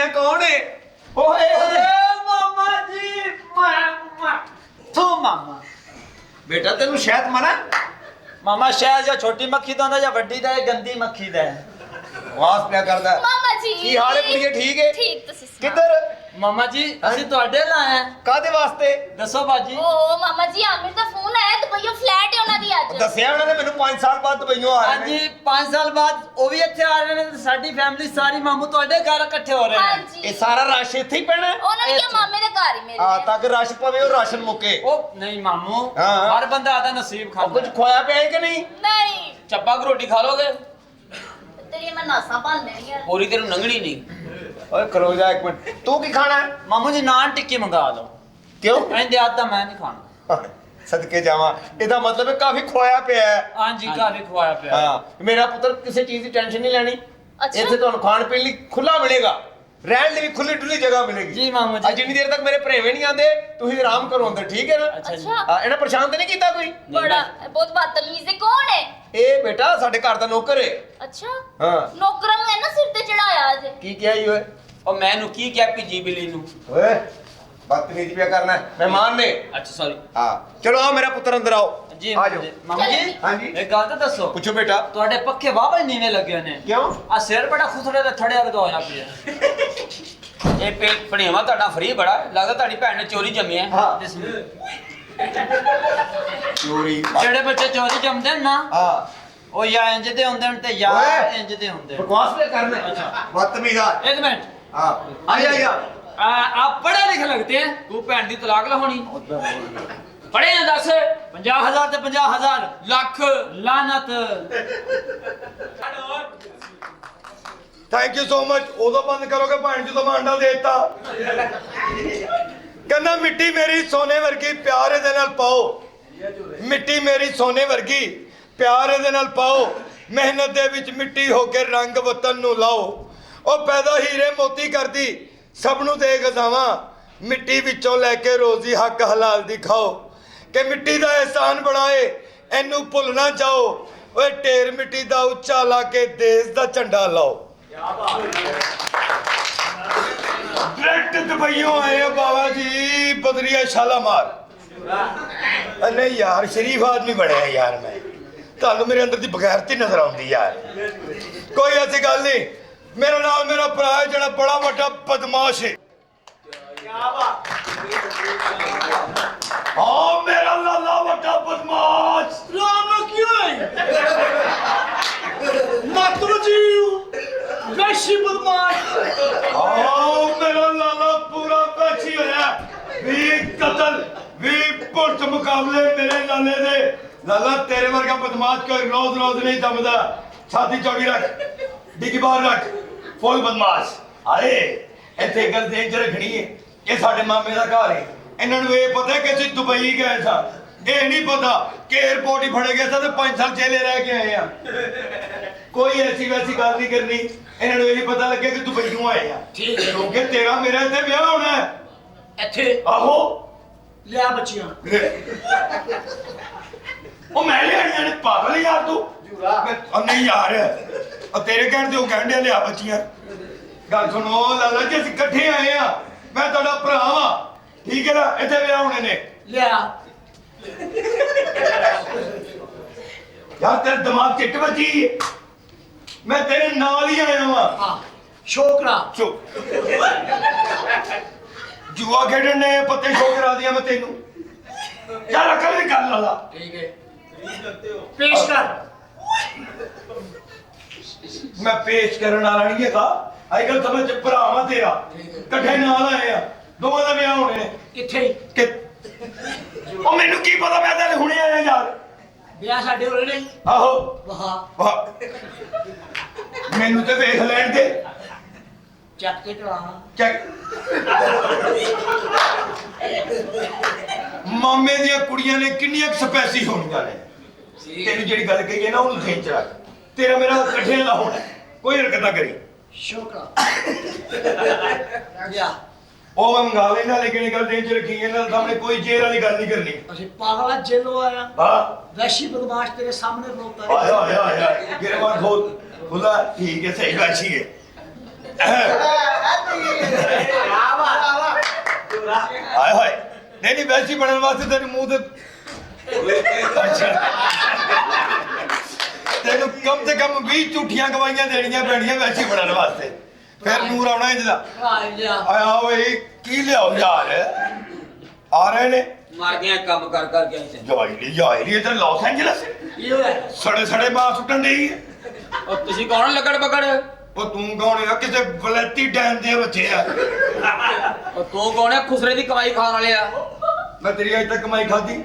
पुछदे कौन है? ओए मामा जी तू मामा बेटा तेन शहद मना मामा शहद या छोटी मक्खी दा या वड्डी दा गंदी मक्खी दा वास पिया करदा मामा जी की हाल है कुड़िए ठीक है ठीक तुसी किधर मामा जी ਅਸੀਂ ਤੁਹਾਡੇ ਲਾਏ ਆ कादे वास्ते ਦੱਸੋ ਬਾਜੀ ओ मामा जी आमिर ਦਾ ਫੋਨ ਆਇਆ ਦੁਬਈਓ ਫਲੈਟ ਹੈ ਉਹਨਾਂ ਦੀ ਅੱਜ दसिया उन्होंने मैनू 5 साल बाद दुबईयों आ रहे ਹਾਂਜੀ 5 ਸਾਲ ਬਾਅਦ ਉਹ ਵੀ ਇੱਥੇ ਆ ਰਹੇ ਨੇ ਤੇ ਸਾਡੀ ਫੈਮਿਲੀ ਸਾਰੀ ਮਾਮੂ ਤੁਹਾਡੇ ਘਰ ਇਕੱਠੇ ਹੋ ਰਹੇ ਨੇ ਹਾਂਜੀ ये सारा रश इत्थे ही पैना ਉਹਨਾਂ ਨੇ ਕਿਹਾ ਮਾਮੇ ਦੇ ਘਰ ਹੀ ਮੇਰੇ हां ताकि रश पवे और राशन मुके ਉਹ ਨਹੀਂ ਮਾਮੂ ਹਾਂ। ਹਰ ਬੰਦਾ ਆਦਾ ਨਸੀਬ और ਖਾਂਦਾ कुछ खोया पे है कि नहीं ਨਹੀਂ ਚੱਪਾ ਕੁ ਰੋਟੀ ਖਾ ਲੋਗੇ ਤੇਰੀ ਮੈਂ ਨਾਸਾਂ ਭੰਨ ਦੇਣੀਆਂ ਪੂਰੀ ਤੈਨੂੰ ਨੰਗਣੀ ਨਹੀਂ ओए खरो जा एक मिनट तू की खाना है ਮਾਮੂ ਜੀ ਨਾਨ ਟਿੱਕੀ ਮੰਗਾ ਲਓ क्यों ਕਹਿੰਦੇ ਆਦਾ ਮੈਂ ਨਹੀਂ ਖਾਣਾ सदके जावा ਇਹਦਾ ਮਤਲਬ ਹੈ ਕਾਫੀ ਖੋਇਆ ਪਿਆ ਹੈ ਹਾਂਜੀ ਕਾਫੀ ਖਵਾਇਆ ਪਿਆ ਹਾਂ ਮੇਰਾ ਪੁੱਤਰ ਕਿਸੇ ਚੀਜ਼ ਦੀ ਟੈਨਸ਼ਨ ਨਹੀਂ ਲੈਣੀ ਅੱਛਾ। ਇੱਥੇ ਤੁਹਾਨੂੰ ਖਾਣ ਪੀਣ ਲਈ ਖੁੱਲਾ ਮਿਲੇਗਾ ਰਹਿਣ ਲਈ ਵੀ ਖੁੱਲੀ ਡੁੱਲੀ ਜਗ੍ਹਾ ਮਿਲੇਗੀ ਜੀ ਮਾਮੂ ਜੀ। ਅੱਜ ਜਿੰਨੀ ਦੇਰ ਤੱਕ ਮੇਰੇ ਭਰੇਵੇਂ ਨਹੀਂ ਆਉਂਦੇ ਤੁਸੀਂ ਆਰਾਮ ਕਰੋ ਅੰਦਰ ਠੀਕ ਹੈ ਨਾ ਅੱਛਾ ਜੀ ਅੱਛਾ ਹਾਂ ਇਹਨਾਂ ਪਰੇਸ਼ਾਨ ਤੇ ਨਹੀਂ ਕੀਤਾ ਕੋਈ ਬੜਾ ਬਹੁਤ ਬਦਤਮੀਜ਼ ਹੈ ਕੌਣ ਹੈ ਇਹ ਬੇਟਾ ਸਾਡੇ ਘਰ ਦਾ ਨੌਕਰ ਹੈ ਅੱਛਾ ਹਾਂ ਨੌਕਰਾਂ ਨੂੰ ਹੈ ਨਾ ਸਿਰ ਤੇ ਚੜਾਇਆ ਅੱਜ ਕੀ ਕਿਹਾ ਜੀ ਓਏ ਉਹ ਮੈਨੂੰ ਕੀ ਕਿਹਾ ਭਿੱਜੀ ਬਿੱਲੀ ਨੂੰ ਓਏ ਬਦਤਮੀਜ਼ੀ ਪਿਆ ਕਰਨਾ ਹੈ ਮਹਿਮਾਨ ਨੇ ਅੱਛਾ ਸੌਰੀ ਹਾਂ ਚਲੋ ਆਓ ਮੇਰਾ ਪੁੱਤਰ ਅੰਦਰ ਆਓ ਜੀ ਆ ਜਾਓ ਮਾਮੂ ਜੀ ਹਾਂਜੀ ਇੱਕ ਗੱਲ ਤਾਂ ਦੱਸੋ ਪੁੱਛੋ ਬੇਟਾ ਤੁਹਾਡੇ ਪੱਖੇ ਵਾਹਵਾ ਨੀਵੇਂ ਲੱਗੇ ਨੇ ਕਿਉਂ ਆ ਸਿਰ ਬੜਾ ਖੁਸਰੇ ਤੇ ਥੜਿਆ ਵਰਗਾ ਹੋਇਆ ਪਿਆ ਇਹ ਭਣੇਵਾ ਤੁਹਾਡਾ ਫਰੀ ਬੜਾ ਲੱਗਦਾ ਤੁਹਾਡੀ ਭੈਣ ਨੇ ਚੋਰੀ ਜੰਮਿਆ ਹਾਂ। ਜਿਹੜੇ ਚੋਰੀ ਬੱਚੇ ਚੋਰੀ ਜੰਮਦੇ ਨੇ ਨਾ ਹਾਂ ਉਹ ਜਾਂ ਇੰਜ ਦੇ ਹੁੰਦੇ ਨੇ ਤੇ ਜਾਂ ਓਏ। ਇੰਜ ਦੇ ਹੁੰਦੇ ਨੇ बकवास पे करना अच्छा। बदतमीजा एक मिनट हाँ आ जा आप पढ़े लिखे लगते हैं तू भैन दी तलाक लहोनी पढ़े हैं 10 50,000 ते 50,000 लाख लानत ਥੈਂਕ ਯੂ ਸੋ ਮਚ ਉਦੋਂ ਬੰਦ ਕਰੋਗੇ ਭਾਣ ਜਦੋਂ ਮੈਂ ਅੰਡਾ ਦੇਤਾ ਕਹਿੰਦਾ ਮਿੱਟੀ ਮੇਰੀ ਸੋਨੇ ਵਰਗੀ ਪਿਆਰ ਇਹਦੇ ਨਾਲ ਪਾਓ ਮਿੱਟੀ ਮੇਰੀ ਸੋਨੇ ਵਰਗੀ ਪਿਆਰ ਇਹਦੇ ਨਾਲ ਪਾਓ ਮਿਹਨਤ ਦੇ ਵਿੱਚ ਮਿੱਟੀ ਹੋ ਕੇ ਰੰਗ ਵਤਨ ਨੂੰ ਲਾਓ ਉਹ ਪੈਦਾ ਹੀਰੇ ਮੋਤੀ ਕਰਦੀ ਸਭ ਨੂੰ ਦੇ ਗਜ਼ਾਵਾਂ ਮਿੱਟੀ ਵਿੱਚੋਂ ਲੈ ਕੇ ਰੋਜ਼ੀ ਹੱਕ ਹਲਾਲ ਦੀ ਖਾਓ ਕਿ ਮਿੱਟੀ ਦਾ ਅਹਿਸਾਨ ਬਣਾਏ ਇਹਨੂੰ ਭੁੱਲ ਨਾ ਜਾਓ ਓਏ ਢੇਰ ਮਿੱਟੀ ਦਾ ਉੱਚਾ ਲਾ ਕੇ ਦੇਸ਼ ਦਾ ਝੰਡਾ ਲਾਓ डायरेक्ट दुबईयों आए हैं बाबा जी बदरिया शालामार नहीं यार शरीफ आदमी बने हैं यार मैं ਤੁਹਾਨੂੰ ਮੇਰੇ ਅੰਦਰ ਦੀ ਬਗੈਰਤੀ ਨਜ਼ਰ ਆਉਂਦੀ ਯਾਰ ਕੋਈ ਐਸੀ ਗੱਲ ਨਹੀਂ ਮੇਰਾ ਨਾਮ ਮੇਰਾ ਭਰਾ ਹੈ ਜਿਹੜਾ ਬੜਾ ਵੱਡਾ ਬਦਮਾਸ਼ ਹੈ ਹਾਂ ਮੇਰਾ ਲਾਲਾ ਵੱਡਾ ਬਦਮਾਸ਼ राम क्यों मातृ जी वैशी बदमाश ਆਓ ਮੇਰਾ ਲਾਲਾ ਪੂਰਾ ਪੈਚੀ ਹੋਇਆ ਵੀ ਕਤਲ ਵੀ ਪੁਰਤ ਮੁਕਾਬਲੇ ਮੇਰੇ ਲਾਲੇ ਦੇ ਲਾਲਾ ਤੇਰੇ ਵਰਗਾ ਬਦਮਾਸ਼ ਕੋਈ ਰੋਜ਼ ਰੋਜ਼ ਨਹੀਂ ਜੰਮਦਾ ਛਾਤੀ ਚੌੜੀ ਰੱਖ ਡਿੱਗੀ ਬਾਹਰ ਰੱਖ ਫੁੱਲ ਬਦਮਾਸ਼ ਆਏ ਇੱਥੇ ਗੱਲ ਦੇਖ ਰੱਖਣੀ ਹੈ ਇਹ ਸਾਡੇ ਮਾਮੇ ਦਾ ਘਰ ਹੈ ਇਹਨਾਂ ਨੂੰ ਇਹ ਪਤਾ ਕਿ ਅਸੀਂ ਦੁਬਈ ਗਏ ਸਾਂ ਇਹ ਨਹੀਂ ਪਤਾ ਕਿ 에어ਪੋਰਟ ਹੀ ਫੜੇ ਗਏ ਸਾਂ ਤੇ 5 ਸਾਲ ਜੇਲੇ ਰਹਿ ਕੇ ਆਏ ਆ ਕੋਈ ਐਸੀ ਵੈਸੀ ਗੱਲ ਨਹੀਂ ਕਰਨੀ ਇਹਨਾਂ ਨੂੰ ਇਹ ਪਤਾ ਲੱਗਿਆ ਕਿ ਦੁਬਈੋਂ ਆਏ ਆ ठीक है ਕਿਉਂਕਿ ਤੇਰਾ ਮੇਰਾ ਇੱਥੇ ਵਿਆਹ ਹੋਣਾ ਹੈ ਇੱਥੇ ਆਹੋ ਲਿਆ ਬੱਚੀਆਂ ਉਹ ਮੈਂ ਲਿਆਣੀਆਂ ਨੇ ਪਾਗਲ ਯਾਰ ਤੂੰ ਉਹ ਨਹੀਂ ਯਾਰ ਉਹ ਤੇਰੇ ਕਹਿਣ ਤੇ ਉਹ ਕਹਿੰਦੇ ਲਿਆ ਬੱਚੀਆਂ ਗੱਲ ਸੁਣੋ ਲਾਲਾ ਜੀ ਅਸੀਂ ਇਕੱਠੇ ਆਏ ਆ ਮੈਂ ਤੁਹਾਡਾ ਭਰਾ ਵਾਂ ਠੀਕ ਹੈ ਨਾ ਇੱਥੇ ਵਿਆਹ ਹੋਣੇ ਨੇ ਲਿਆ ਯਾਰ ਤੇਰਾ ਦਿਮਾਗ ਚਿੱਟ ਵੱਜੀ ਮੈਂ ਤੇਰੇ ਨਾਲ ਹੀ ਆਇਆ ਵਾਂ ਹਾਂ ਸ਼ੋਕਰਾ ਚੁੱਪ ਜੂਆ ਖੇਡਣ ਨੇ ਪੱਤੇ ਸ਼ੋਅ ਕਰਾ ਦਿਆ ਮੈਂ ਤੈਨੂੰ ਯਾਰ ਅਕਲ ਦੀ ਗੱਲ ਲਾਲਾ ਠੀਕ ਹੈ ਪੇਸ਼ ਕਰ ਮੈਂ ਪੇਸ਼ ਕਰਨ ਵਾਲਾ ਨਹੀਂ ਹੈਗਾ ਅੱਜ ਕੱਲ ਸਮਝ ਭਰਾਵਾਂ ਤੇਰਾ ਇਕੱਠੇ ਨਾਲ ਆਏ ਆ ਦੋਵਾਂ ਦਾ ਵਿਆਹ ਹੋਣੇ ਨੇ ਕਿੱਥੇ ਕਿ ਉਹ ਮੈਨੂੰ ਕੀ ਪਤਾ ਮੈਂ ਤਾਂ ਹੁਣੇ ਆਇਆ ਯਾਰ ਵਿਆਹ ਸਾਡੇ ਹੋਰੇ ਨੇ ਆਹੋ ਵਾਹ ਵਾਹ ਮੈਨੂੰ ਤੇ ਵੇਖ ਲੈਣ ਦੇ ਚੱਕ ਕੇ ਟਵਾ ਚੈੱਕ ਮਾਮੇ ਦੀਆਂ ਕੁੜੀਆਂ ਨੇ ਕਿੰਨੀਆਂ ਸਪੈਸੀ ਹੋਣੀਆਂ ਨੇ ਤੈਨੂੰ ਜਿਹੜੀ ਗੱਲ ਕਹੀ ਹੈ ਨਾ ਉਹਨੂੰ ਖੇਚ ਰੱਖ ਤੇਰਾ ਮੇਰਾ ਇਕੱਠੇ ਦਾ ਹੋਣਾ ਕੋਈ ਹਰਕਤ ਨਾ ਕਰੀ ਸ਼ੋਕਰਾ ਲਿਆ ਉਹ ਮੈਂ ਮੰਗਾ ਲੈਣਾ ਲੇਕਿਨ ਇਹ ਗੱਲ ਦੇਣ ਚ ਰੱਖੀ ਇਹਨਾਂ ਦੇ ਸਾਹਮਣੇ ਕੋਈ ਜੇਰ ਵਾਲੀ ਗੱਲ ਨਹੀਂ ਕਰਨੀ ਅਸੀਂ ਪਾਗਲਾ ਜੇਲੋਂ ਆਇਆ ਹਾਂ ਵੈਸ਼ੀ ਬਦਮਾਸ਼ ਤੇਰੇ ਸਾਹਮਣੇ ਖਲੋਤਾ ਆਇਆ ਆਇਆ ਆਇਆ ਗਿਰਵਾਨ ਖੋਲ ਖੁੱਲਾ ਠੀਕ ਹੈ ਸਹੀ ਬਾਸ਼ੀ ਹੈ ਹਾਏ ਹਾਏ ਨਹੀਂ ਵੈਸੀ ਬਣਨ ਵਾਸਤੇ ਤੈਨੂੰ ਮੂੰਹ ਤੇ ਤੈਨੂੰ ਕਮ ਸੇ ਕਮ 20 ਝੂਠੀਆਂ ਗਵਾਈਆਂ ਦੇਣੀਆਂ ਪੈਣੀਆਂ ਵੈਸੀ ਬਣਨ ਵਾਸਤੇ ਫਿਰ ਨੂਰ ਆਉਣਾ ਇੰਜਦਾ ਆਇਆ ਓਏ ਕੀ ਲਿਆਓ ਯਾਰ ਆ ਰਹੇ ਨੇ ਮਰ ਗਿਆ ਕੰਮ ਕਰ ਕੇ ਜਾਈ ਲਈ ਇੱਧਰ ਲਾਸ ਐਂਜਲਸ ਕੀ ਹੋਇਆ ਸੜੇ ਬਾਹ ਸੁੱਟਣ ਡਈ ਉਹ ਤੁਸੀਂ ਕੌਣ ਲੱਗੜ ਬਗੜ ਉਹ ਤੂੰ ਕੌਣ ਹੈ ਕਿਸੇ ਵਲੈਤੀ ਡੈਮ ਦੇ ਬੱਚੇ ਆ ਉਹ ਤੂੰ ਕੌਣ ਹੈ ਖੁਸਰੇ ਦੀ ਕਮਾਈ ਖਾਣ ਵਾਲੇ ਆ ਮੈਂ ਤੇਰੀ ਅੱਜ ਤੱਕ ਕਮਾਈ ਖਾਧੀ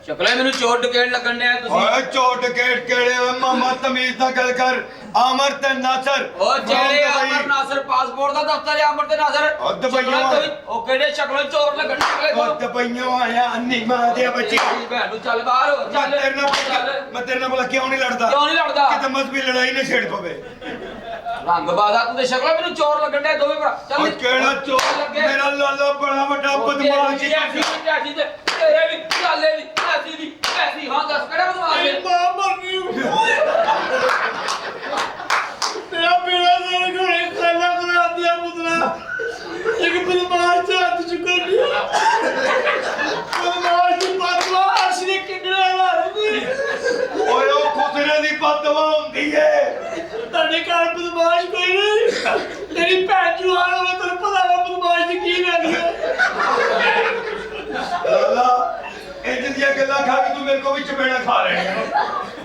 ਸ਼ਕਲੇ ਮੈਨੂੰ ਚੋਟ ਟਕੇੜ ਲੱਗਣ ਡਿਆ ਤੁਸੀਂ ਓਏ ਚੋਟ ਕੇਟ ਕਿਹੜੇ ਓਏ ਮਾਮਾ ਤਮੀਜ਼ ਦਾ ਗੱਲ ਕਰ ਆਮਰ ਤੇ ਨਾਸਰ ਉਹ ਜਿਹੜੇ ਆਮਰ ਨਾਸਰ ਪਾਸਪੋਰਟ ਦਾ ਦਫ਼ਤਰ ਹੈ ਆਮਰ ਤੇ ਨਾਸਰ ਉਹ ਦੁਬਈਓਂ ਉਹ ਕਿਹੜੇ ਸ਼ਕਲੋਂ ਚੋਰ ਲੱਗਣ ਨਿਕਲੇ ਉਹ ਦੁਬਈਓਂ ਆਇਆ ਅੰਨੀ ਮਾਂ ਦੇ ਬੱਚੇ ਭੈਣ ਨੂੰ ਚੱਲ ਬਾਹਰ ਚੱਲ ਮੈਂ ਤੇਰੇ ਨਾਲ ਭਲਾ ਕਿਉਂ ਨਹੀਂ ਲੜਦਾ ਕਿਉਂ ਨਹੀਂ ਲੜਦਾ ਕਿਤੇ ਮਜ਼ਬੀ ਲੜਾਈ ਨਾ ਛੇੜ ਪਵੇ ਰੰਗ ਬਾਜ਼ਾ ਤੂੰ ਤੇ ਸ਼ਕਲੋਂ ਮੈਨੂੰ ਚੋਰ ਲੱਗਣ ਡਿਆ ਦੋਵੇਂ ਭਰਾ ਚੱਲ ਉਹ ਕਿਹੜਾ ਚੋਰ ਮੇਰਾ ਲਾਲਾ ਬੜਾ ਵੱਡਾ ਬਦਮਾਸ਼ ਐਸੀ ਤੇਰੇ ਵੀ ਚਾਲੇ ਵੀ ਐਸੀ ਹਾਂ ਦੱਸ ਕਿਹੜਾ ਬਦਮਾਸ਼ ਹੈ ਮਾਂ ਮਰਨੀ ਤੇਰਾ ਮੇਰਾ ਨਾਲ ਘਰੇ ਖਾਣਾ ਬਣਾ ਦਿਆ ਪੁੱਤਰਾ ਇੱਕ ਬਦਮਾਸ਼ ਹੱਥ ਚੁੱਕਣ ਦਿਆ ਬਦਮਾਸ਼ ਦੀ ਬਦਮਾਸ਼ ਨੇ ਕਿੰਨਾ ਮਾਰਦੀ ਓਏ ਉਹ ਖੁਸਰੇ ਦੀ ਬਦਦੁਆ ਹੁੰਦੀ ਏ ਤੁਹਾਡੇ ਘਰ ਬਦਮਾਸ਼ ਕੋਈ ਨਹੀਂ ਤੇਰੀ ਭੈਣ ਜਵਾਨ ਹੋਵੇ ਤੈਨੂੰ ਪਤਾ ਵਾ ਬਦਮਾਸ਼ ਦੀ ਕੀ ਲੱਗਦੀ ਹੈ ਲਾਲਾ ਇੰਜ ਦੀਆਂ ਗੱਲਾਂ ਖਾ ਕੇ ਤੂੰ ਮੇਰੇ ਕੋ ਵੀ ਚਪੇੜਾ ਖਾ ਰਿਹਾ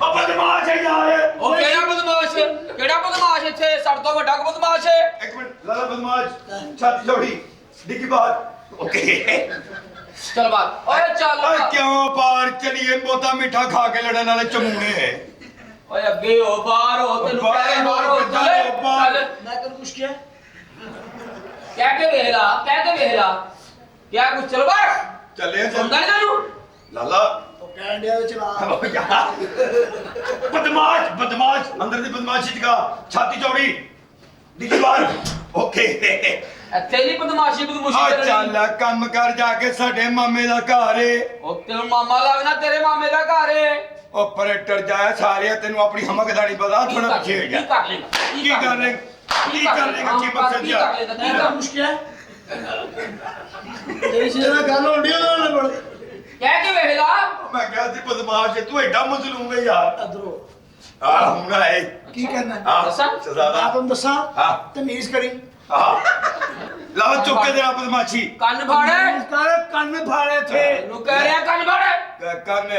ਉਹ ਬਦਮਾਸ਼ ਹੈ ਯਾਰ ਉਹ ਕਿਹੜਾ ਬਦਮਾਸ਼ ਇੱਥੇ ਸੜ ਤੋਂ ਵੱਡਾ ਕੋ ਬਦਮਾਸ਼ ਹੈ ਇੱਕ ਮਿੰਟ ਲਾਲਾ ਬਦਮਾਸ਼ ਛਾਤੀ ਜੋੜੀ ਡਿੱਗੀ ਬਾਤ ਓਕੇ ਚੱਲ ਬਾਤ ਓਏ ਚੱਲ ਓਏ ਕਿਉਂ ਪਾਰ ਚਲੀਏ ਬੋਤਾ ਮਿੱਠਾ ਖਾ ਕੇ ਲੜਨ ਵਾਲੇ ਚਮੂਨੇ ਓਏ ਅੱਗੇ ਹੋ ਬਾਹਰ ਹੋ ਤੈਨੂੰ ਕਹਿ ਰਿਹਾ ਬਾਹਰ ਹੋ ਚੱਲ ਮੈਂ ਤੈਨੂੰ ਕੁਛ ਕਿਹਾ ਕਹਿ ਕੇ ਵੇਖ ਲਾ ਕਿਆ ਕੁਛ ਚਲ ਬਾਹਰ ਚੱਲੇ ਸੁਣਦਾ ਨਹੀਂ ਤੈਨੂੰ ਲਾਲਾ ਉਹ ਕਹਿਣ ਡਿਆ ਵੀ ਚਲਾ ਬਦਮਾਸ਼ ਅੰਦਰ ਦੀ ਬਦਮਾਸ਼ੀ ਦਿਖਾ ਛਾਤੀ ਚੌੜੀ ਡਿੱਗੀ ਬਾਤ ਓਕੇ ਇੱਥੇ ਨਹੀਂ ਬਦਮਾਸ਼ੀ ਆ ਚੱਲ ਕੰਮ ਕਰ ਜਾ ਕੇ ਸਾਡੇ ਮਾਮੇ ਦਾ ਘਰ ਏ ਉਹ ਤੈਨੂੰ ਮਾਮਾ ਲੱਗਣਾ ਤੇਰੇ ਮਾਮੇ ਦਾ ਘਰ ਏ ਆਪਰੇਟਰ ਜਾਇਆ ਸਾਰੇ ਤੈਨੂੰ ਆਪਣੀ ਹਮਕ ਦਾ ਨਹੀਂ ਪਤਾ ਥੋੜਾ ਪਿੱਛੇ ਹੋ ਜਾ ਕੀ ਕਰ ਲੇਗਾ ਕੀ ਕਰ ਲੇਗਾ ਕੀ ਮਕਸਦ ਜਾ ਮੈਂ ਤੈਨੂੰ ਕੁਛ ਕਿਹਾ ਤੇਰੀ ਜਿਹਦੇ ਨਾਲ ਗੱਲ ਹੁੰਦੀ ਉਹਨਾਂ ਨਾਲ ਬੜ ਕਹਿ ਕੇ ਵੇਖ ਲਾ ਮੈਂ ਕਿਹਾ ਸੀ ਬਦਮਾਸ਼ ਤੂੰ ਐਡਾ ਮਜ਼ਲੂਮ ਹੈ ਯਾਰ ਅਦਰੋ ਆ ਹੁਣ ਆਏ ਕੀ ਕਰਨਾ ਹਾਂ ਦੱਸਾਂ? ਮੈਂ ਸਜ਼ਾਦਾ ਤੁਹਾਨੂੰ ਦੱਸਾਂ ਹਾਂ। ਤਮੀਜ਼ ਕਰੀ ਹਾਂ ਲਾ ਚੁੱਕ ਕੇ ਜਰਾ ਬਦਮਾਸ਼ੀ ਕੰਨ ਫੜ ਕਰ ਕੰਨ ਫਾੜੇ ਥੇ ਤੈਨੂੰ ਕਹਿ ਰਿਹਾ ਕੰਨ ਫੜ ਕੰਨ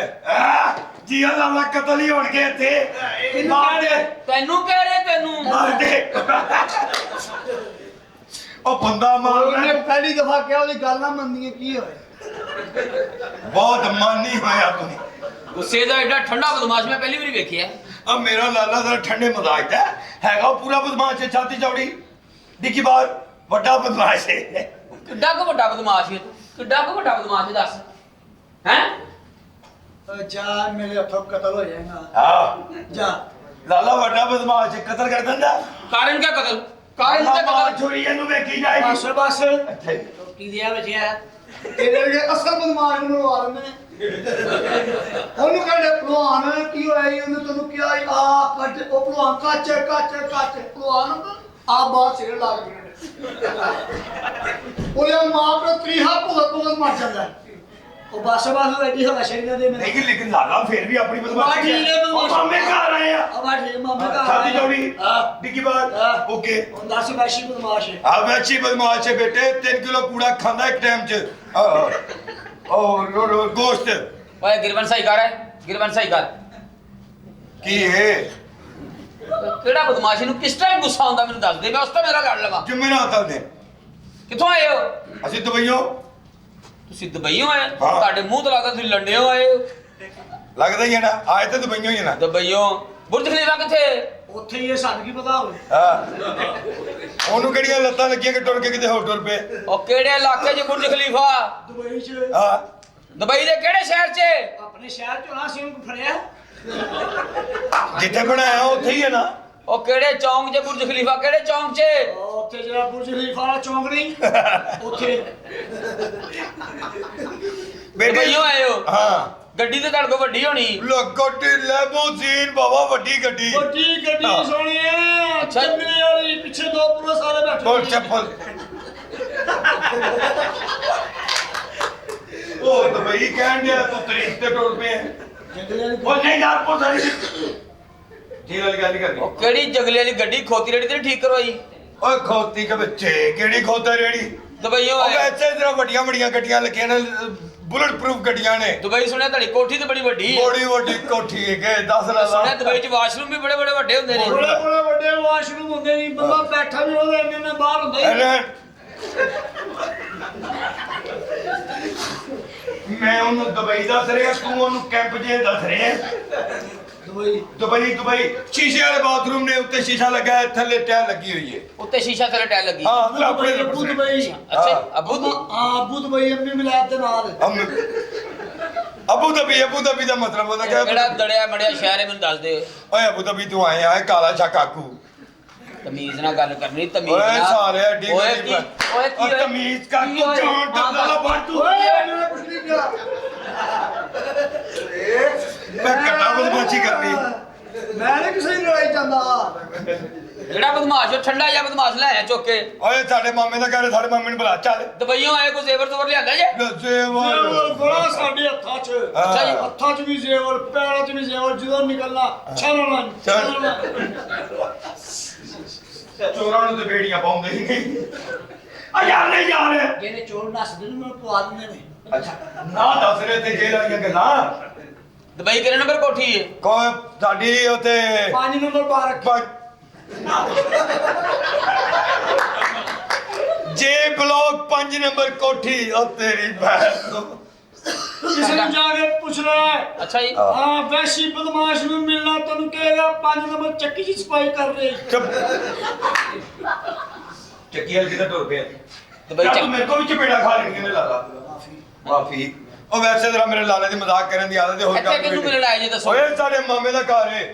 ਜੀ ਅੱਲਾ ਕਤਲ ਹੀ ਹੋਣਗੇ ਇੱਥੇ ਮਾਰ ਦੇ ਤੈਨੂੰ ਕਹਿ ਰਿਹਾ ਤੈਨੂੰ ਮਾਰ ਦੇ ਉਹ ਬੰਦਾ ਮਾਰਨਾ ਉਹਨੇ ਪਹਿਲੀ ਦਫਾ ਕਿਹਾ ਉਹਦੀ ਗੱਲ ਨਾ ਮੰਨੀ ਕੀ ਹੋਇਆ ਬਹੁਤ ਮਾਨੀ ਹੋਇਆ ਤੂੰ ਗੁੱਸੇ ਦਾ ਐਡਾ ਠੰਡਾ ਬਦਮਾਸ਼ ਮੈਂ ਪਹਿਲੀ ਵਾਰੀ ਵੇਖਿਆ ਆ ਮੇਰਾ ਲਾਲਾ ਜ਼ਰਾ ਠੰਡੇ ਮਜ਼ਾਜ ਦਾ ਹੈਗਾ ਉਹ ਪੂਰਾ ਬਦਮਾਸ਼ ਹੈ ਛਾਤੀ ਚੌੜੀ ਡਿੱਗੀ ਬਾਹਰ ਵੱਡਾ ਬਦਮਾਸ਼ ਹੈ ਕਿੱਡਾ ਕੁ ਵੱਡਾ ਬਦਮਾਸ਼ ਹੈ ਦੱਸ ਹੈ ਜਾ ਮੇਰੇ ਹੱਥੋਂ ਕਤਲ ਹੋ ਜਾਏਗਾ ਹਾਂ ਜਾ ਲਾਲਾ ਵੱਡਾ ਬਦਮਾਸ਼ ਹੈ ਕਤਲ ਕਰ ਦਿੰਦਾ ਕਾਰਨ ਕਿਆ ਕਤਲ ਕਾਰਨ ਤੇ ਮਾਰ ਕਤਲ ਛੁਰੀ ਇਹਨੂੰ ਵੇਖੀ ਜਾਏਗੀ ਬਸ ਬਸ ਇੱਥੇ ਕੀ ਦਿਆ ਬਚਿਆ ਤੇਰੇ ਵਰਗੇ ਅਸਲ ਬਦਮਾਸ਼ ਨੂੰ ਲਵਾ ਦਿੰਦੇ ਨੇ ਉਹਨੂੰ ਕਹਿੰਦੇ ਭਲਵਾਨ ਕੀ ਹੋਇਆ ਜੀ ਉਹਨੇ ਤੈਨੂੰ ਕਿਹਾ ਆ ਕੱਟ ਉਹ ਭਲਵਾਨ ਕੱਚ ਭਲਵਾਨ ਆ ਬਾਤ ਸਿਰ ਲੱਗ ਗਏ ਉਹਦੇ ਮਾਂ ਪਿਓ ਤਰੀਹਾ ਭੁਗਤ ਮਰ ਜਾਂਦਾ ਉਹ ਬਸ ਐਡੀ ਹਵਾ ਸ਼ਰੀਆਂ ਦੇ ਮੇਰੇ ਨਹੀਂ ਲੇਕਿਨ ਲਾਲਾ ਫਿਰ ਵੀ ਆਪਣੀ ਬਦਮਾਸ਼ੀ ਠੀਕ ਹੈ, ਉਹ ਮਾਮੇ ਘਰ ਆਏ ਆ ਆਵਾ ਠੀਕ ਮਾਮੇ ਦਾ ਛਾਤੀ ਚੌੜੀ ਹਾਂ ਡਿੱਗੀ ਬਾਹਰ ਹਾਂ। ਓਕੇ ਹੁਣ ਦੱਸ ਵੈਸ਼ੀ ਬਦਮਾਸ਼ ਹੈ ਆ ਵੈਚੀ ਬਦਮਾਸ਼ ਹੈ ਬੇਟੇ 3 ਕਿਲੋ ਕੂੜਾ ਖਾਂਦਾ ਇੱਕ ਟਾਈਮ ਚ ਉਹ ਗੋਸ਼ਤ ਓਏ ਗਿਰਵਨ ਸਹੀ ਕਰ ਕੀ ਹੈ ਕਿਹੜਾ ਬਦਮਾਸ਼ੀ ਨੂੰ ਕਿਸ ਟਾਈਮ ਗੁੱਸਾ ਆਉਂਦਾ ਮੈਨੂੰ ਦੱਸ ਦੇ ਮੈਂ ਉਸ ਤੋਂ ਮੇਰਾ ਲੜ ਲਵਾਂ ਜੁਮੇਰਾਤ ਦੇ ਕਿੱਥੋਂ ਆਏ ਹੋ ਅਸੀਂ ਦੁਬਈਓਂ ਤੁਸੀਂ ਦੁਬਈੋਂ ਆਏ ਤੁਹਾਡੇ ਮੂੰਹ ਤੋਂ ਲੱਗਦਾ ਤੁਸੀਂ ਲੰਡਿਓ ਆਏ ਹੋ ਲੱਗਦਾ ਹੀ ਹੈ ਨਾ ਆਏ ਤਾਂ ਦੁਬਈਓਂ ਹੀ ਹੈ ਨਾ ਦੁਬਈੋਂ ਬੁਰਜ ਖਲੀਫਾ ਕਿੱਥੇ ਉੱਥੇ ਹੀ ਇਹ ਸਾਨੂੰ ਕੀ ਪਤਾ ਹੋਵੇ ਹਾਂ ਉਹਨੂੰ ਕਿਹੜੀਆਂ ਲੱਤਾਂ ਲੱਗੀਆਂ ਕਿ ਟੁਰ ਕੇ ਕਿਤੇ ਹੋਰ ਟੁਰ ਪਏ ਉਹ ਕਿਹੜੇ ਇਲਾਕੇ 'ਚ ਬੁਰਜ ਖਲੀਫਾ ਦੁਬਈ ਚ ਹਾਂ ਦੁਬਈ ਦੇ ਕਿਹੜੇ ਸ਼ਹਿਰ 'ਚ ਆਪਣੇ ਸ਼ਹਿਰ ਚੋਂ ਨਾ ਸੀ ਉਹਨੂੰ ਫੜਿਆ ਜਿੱਥੇ ਬਣਾਇਆ ਉੱਥੇ ਹੀ ਹੈ ਨਾ ਉਹ ਕਿਹੜੇ ਚੌਂਕ 'ਚ ਬੁਰਜ ਖਲੀਫਾ ਕਿਹੜੇ ਚੌਂਕ 'ਚ ਉੱਥੇ ਜਿਹੜਾ ਬੁਰਜ ਖਲੀਫਾ ਵਾਲਾ ਚੌਂਕ ਨਹੀਂ ਉੱਥੇ ਦੁਬਈੋਂ ਆਏ ਹੋ ਹਾਂ ਗੱਡੀ ਤੇ ਤੁਹਾਡੇ ਕੋਲ ਵੱਡੀ ਹੋਣੀ ਲੋਕੋਟੀ ਲੈਮੋਜ਼ੀਨ ਬਾਬਾ ਵੱਡੀ ਗੱਡੀ ਵੱਡੀ ਗੱਡੀ ਹਾਂ। ਸੋਹਣੀ ਹੈ ਅੱਛਾ। ਚੰਦਰੇ ਵਾਲੀ ਪਿੱਛੇ ਦੋ ਪੂਰੇ ਸਾਰੇ ਬੈਠੇ ਬੋਲ ਚੱਪਲ ਉਹ ਦੁਬਈ ਕਹਿਣ ਡਿਆ ਤੂੰ ਤਰੀਕ ਤੇ ਟੁੱਟ ਪਿਆ ਉਹ ਨਹੀਂ ਯਾਰ ਪੁੱਛ ਰਹੀ ਜੀ ਵਾਲੀ ਗੱਲ ਨਹੀਂ ਕਰਨੀ ਉਹ ਕਿਹੜੀ ਜਗਲੇ ਵਾਲੀ ਗੱਡੀ ਖੋਤੀ ਰੇੜੀ ਤੇ ਠੀਕ ਕਰਵਾਈ ਓਏ ਖੋਤੀ ਕੇ ਬੱਚੇ ਕਿਹੜੀ ਖੋਤਾ ਰੇੜੀ ਦੁਬਈਓਂ ਉਹ ਆਏ ਵੈਸੇ ਜਰਾ ਵੱਡੀਆਂ ਵੱਡੀਆਂ ਗੱਡੀਆਂ ਲੱਗੀਆਂ ਨੇ ਬੁਲਟ ਪ੍ਰੂਫ ਗੱਡੀਆਂ ਨੇ ਦੁਬਈ ਸੁਣਿਆ ਤੁਹਾਡੀ ਕੋਠੀ ਤੇ ਬੜੀ ਵੱਡੀ ਹੈ ਬੜੀ ਵੱਡੀ ਕੋਠੀ ਹੈ ਕਿ 10 ਲਾ ਸੁਣਿਆ ਦੁਬਈ ਚ ਵਾਸ਼ਰੂਮ ਵੀ ਬੜੇ ਬੜੇ ਵੱਡੇ ਹੁੰਦੇ ਨੇ ਬੜੇ ਬੜੇ ਵੱਡੇ ਵਾਸ਼ਰੂਮ ਹੁੰਦੇ ਨਹੀਂ ਬੰਦਾ ਬੈਠਾ ਵੀ ਉਹਦੇ ਇੰਨੇ ਬਾਹਰ ਹੁੰਦਾ ਹੀ ਮੈਂ ਉਹਨੂੰ ਦੁਬਈ ਦੱਸ ਰਿਹਾ ਤੂੰ ਉਹਨੂੰ ਕੈਂਪ ਜੇ ਦੱਸ ਰਿਹਾ ਦੁਬਈ ਸ਼ੀਸ਼ੇ ਵਾਲੇ ਬਾਥਰੂਮ ਨੇ ਉੱਤੇ ਸ਼ੀਸ਼ਾ ਲੱਗਾ ਹੈ ਥੱਲੇ ਟਾਇਲ ਲੱਗੀ ਹੋਈ ਹੈ ਉੱਤੇ ਸ਼ੀਸ਼ਾ ਥੱਲੇ ਟਾਇਲ ਲੱਗੀ ਹਾਂ ਆਪਣੇ ਅਬੂ ਦੁਬਈ ਅੱਛਾ ਅਬੂ ਦੀ ਅਬੂ ਦੁਬਈ ਅੰਮੀ ਮਿਲਾਦ ਦੇ ਨਾਲ ਅਬੂ ਧਾਬੀ ਦਾ ਮਤਲਬ ਹੁੰਦਾ ਕਿ ਕਿਹੜਾ ਦੜਿਆ ਮੜਿਆ ਸ਼ਹਿਰ ਹੈ ਮੈਨੂੰ ਦੱਸ ਦੇ ਓਏ ਅਬੂ ਧਾਬੀ ਤੂੰ ਆਇਆ ਹੈ ਕਾਲਾ ਸ਼ਾ ਕਾਕੂ ਤਮੀਜ਼ ਨਾਲ ਗੱਲ ਕਰਨੀ ਤਮੀਜ਼ ਓਏ ਨਾਲ ਸਾਰੇ ਅੱਡੀ ਓਏ ਕੀ ਓਏ ਕੀ ਹੋਇਆ? ਤਮੀਜ਼ ਕਰ ਕੀ ਤੂੰ ਹੋਇਆ? ਜਾਣ ਟੱਪਦਾ ਬੜ ਤੂੰ ਓਏ ਮੇਰੇ ਕੁਛ ਨਹੀਂ ਕਿਹਾ ਮੈਂ ਕੱਟਾ ਬਦਮਾਸ਼ੀ ਕਰਨੀ ਮੈਂ ਨਹੀਂ ਕਿਸੇ ਦੀ ਲੜਾਈ ਜਾਂਦਾ ਜਿਹੜਾ ਬਦਮਾਸ਼ ਉਹ ਠੰਡਾ ਜਿਹਾ ਬਦਮਾਸ਼ ਲੈ ਆਇਆ ਚੁੱਕ ਕੇ ਓਏ ਸਾਡੇ ਮਾਮੇ ਦਾ ਘਰ ਸਾਡੇ ਮਾਮੇ ਨੂੰ ਬੁਲਾ ਚੱਲ ਦੁਬਈਓਂ ਆਏ ਕੋਈ ਜ਼ੇਵਰ ਜ਼ੋਰ ਲਿਆਂਦਾ ਜੇ ਜ਼ੇਵਰ ਬੜਾ ਸਾਡੇ ਹੱਥਾਂ 'ਚ ਅੱਛਾ ਜੀ ਹੱਥਾਂ 'ਚ ਵੀ ਜ਼ੇਵਰ ਪੈਰਾਂ 'ਚ ਵੀ ਜ਼ੇਵਰ ਜਦੋਂ ਨਿਕਲਣਾ ਛਾਲਣਾ ਚੋਰਾਂ ਨੂੰ ਤੇ ਬੇੜੀਆਂ ਪਾਉਂਦੇ ਹੀ ਨਹੀਂ ਆ ਯਾਰ ਨਹੀਂ ਯਾਰ ਜਿਹਨੇ ਚੋਰ ਨੱਸਦੇ ਨੇ ਮੈਨੂੰ ਪਵਾ ਦਿੰਦੇ ਨੇ ਅੱਛਾ ਨਾ ਦੱਸ ਰਹੇ ਤੇ ਜੇਲ੍ਹ ਵਾਲੀਆਂ ਗੱਲਾਂ ਦੁਬਈ ਕਿਹੜੇ ਨੰਬਰ ਕੋਠੀ ਹੈ ਕੋਈ ਸਾਡੀ ਉਤੇ 5 ਨੰਬਰ ਪਾਰਕ ਜੇ ਬਲੌਕ 5 ਨੰਬਰ ਕੋਠੀ ਉਹ ਤੇਰੀ ਭੈਣ ਤੋਂ ਕਿਸੇ ਨੂੰ ਜਾ ਕੇ ਪੁੱਛ ਲੈ ਅੱਛਾ ਜੀ ਹਾਂ ਵੈਸ਼ੀ ਬਦਮਾਸ਼ ਨੂੰ ਮਿਲਣਾ ਤੈਨੂੰ ਕਹੇਗਾ 5 ਨੰਬਰ ਚੱਕੀ 'ਚ ਸਫਾਈ ਕਰ ਰਹੀ ਚੁੱਪ ਚੱਕੀ ਵਾਲੀ ਕਿੱਥੇ ਟੁਰ ਪਿਆ ਦੁਬਈ ਯਾਰ ਚ ਤੂੰ ਮੇਰੇ ਕੋਲ ਵੀ ਚਪੇੜਾ ਖਾ ਲੈਣੀ ਨੇ ਲਾਲਾ ਮਾਫੀ ਉਹ ਵੈਸੇ ਜਰਾ ਮੇਰੇ ਲਾਲੇ ਦੀ ਮਜ਼ਾਕ ਕਰਨ ਦੀ ਆਦਤ ਹੈ ਹੋਰ ਇੱਥੇ ਕਿਹਨੂੰ ਮਿਲਣ ਆਏ ਜੀ ਦੱਸੋ ਓਏ ਸਾਡੇ ਮਾਮੇ ਦਾ ਘਰ ਹੈ